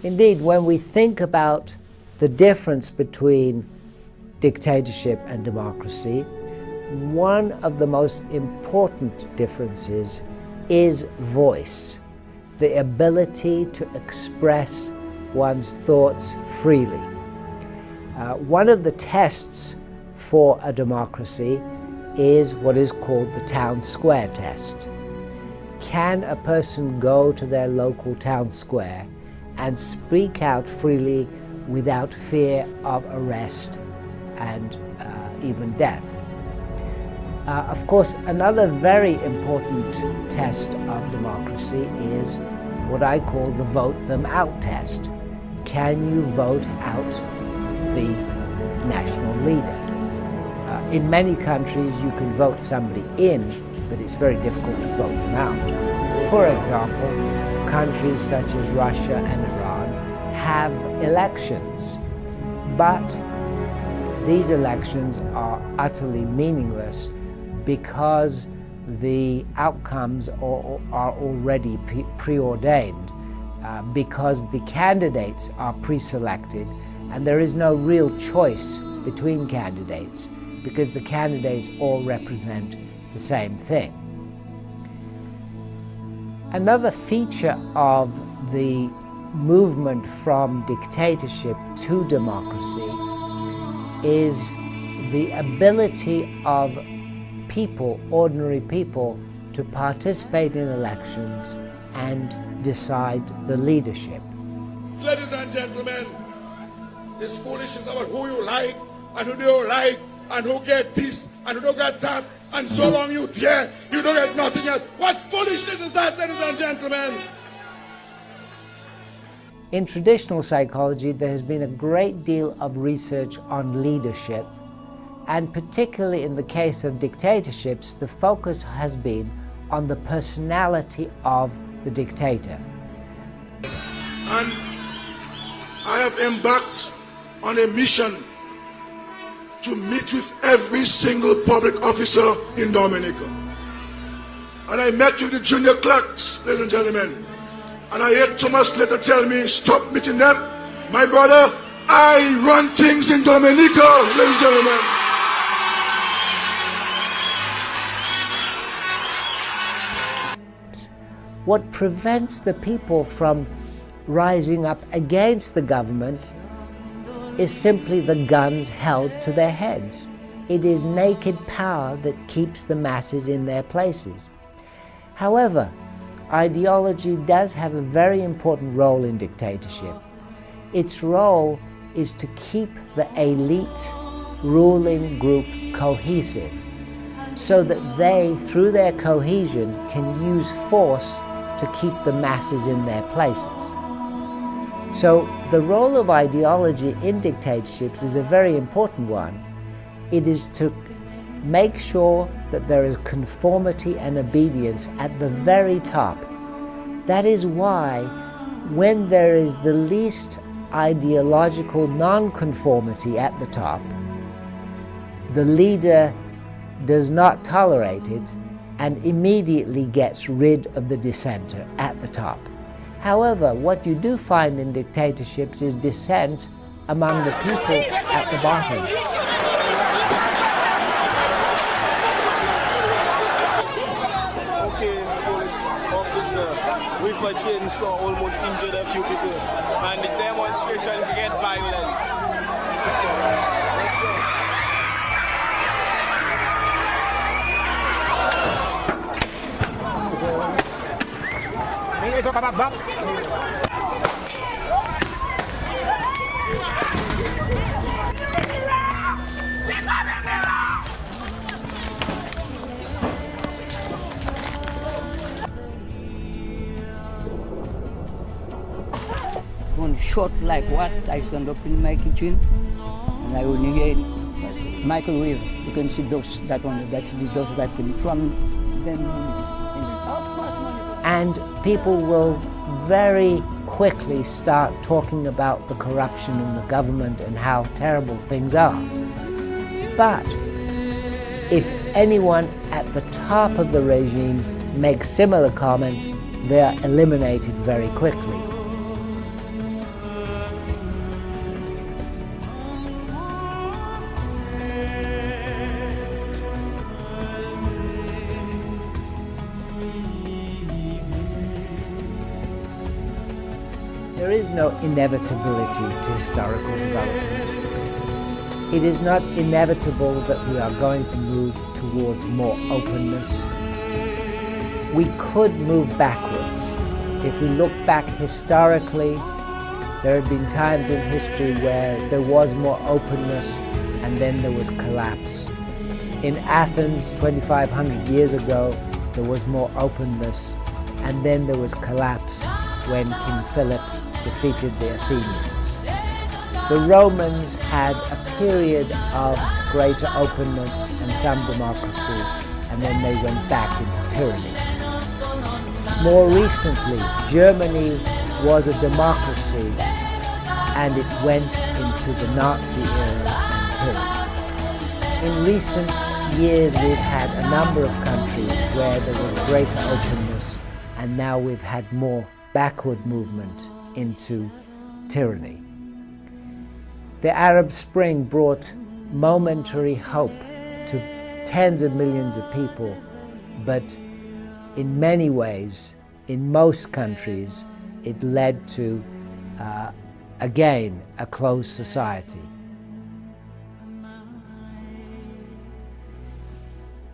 Indeed, when we think about the difference between dictatorship and democracy, one of the most important differences is voice, the ability to express one's thoughts freely. One of the tests for a democracy is what is called the town square test. Can a person go to their local town square and speak out freely without fear of arrest and even death? Of course, another very important test of democracy is what I call the vote them out test. Can you vote out the national leader? In many countries you can vote somebody in, but it's very difficult to vote them out. For example, countries such as Russia and Iran have elections, but these elections are utterly meaningless because the outcomes are already preordained, because the candidates are pre-selected and there is no real choice between candidates because the candidates all represent the same thing. Another feature of the movement from dictatorship to democracy is the ability of people, ordinary people, to participate in elections and decide the leadership. Ladies and gentlemen, this foolishness about who you like and who don't like and who get this and who don't get that, and so long you tear, you don't get nothing else. What foolishness is that, ladies and gentlemen? In traditional psychology, there has been a great deal of research on leadership, and particularly in the case of dictatorships, the focus has been on the personality of the dictator. And I have embarked on a mission to meet with every single public officer in Dominica. And I met with the junior clerks, ladies and gentlemen. And I heard Thomas later tell me, stop meeting them. My brother, I run things in Dominica, ladies and gentlemen. What prevents the people from rising up against the government is simply the guns held to their heads. It is naked power that keeps the masses in their places. However, ideology does have a very important role in dictatorship. Its role is to keep the elite ruling group cohesive, so that they, through their cohesion, can use force to keep the masses in their places. So the role of ideology in dictatorships is a very important one. It is to make sure that there is conformity and obedience at the very top. That is why when there is the least ideological non-conformity at the top, the leader does not tolerate it and immediately gets rid of the dissenter at the top. However, what you do find in dictatorships is dissent among the people at the bottom. Okay, police officer, with a chainsaw almost injured a few people, and the demonstration get violent. One shot like what? I stand up in my kitchen and I only hear microwave. You can see those that came from them. And people will very quickly start talking about the corruption in the government and how terrible things are. But if anyone at the top of the regime makes similar comments, they are eliminated very quickly. There is no inevitability to historical development. It is not inevitable that we are going to move towards more openness. We could move backwards. If we look back historically, there have been times in history where there was more openness and then there was collapse. In Athens 2,500 years ago, there was more openness and then there was collapse when King Philip defeated the Athenians. The Romans had a period of greater openness and some democracy, and then they went back into tyranny. More recently, Germany was a democracy and it went into the Nazi era and tyranny. In recent years, we've had a number of countries where there was greater openness, and now we've had more backward movement into tyranny. The Arab Spring brought momentary hope to tens of millions of people, but in many ways, in most countries, it led to, again, a closed society.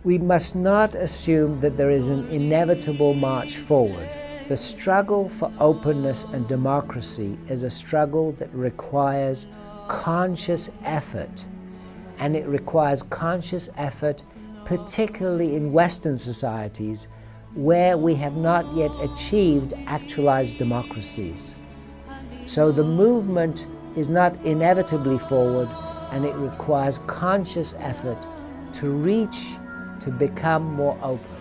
We must not assume that there is an inevitable march forward. The struggle for openness and democracy is a struggle that requires conscious effort, and it requires conscious effort particularly in Western societies where we have not yet achieved actualized democracies. So the movement is not inevitably forward, and it requires conscious effort to reach, to become more open.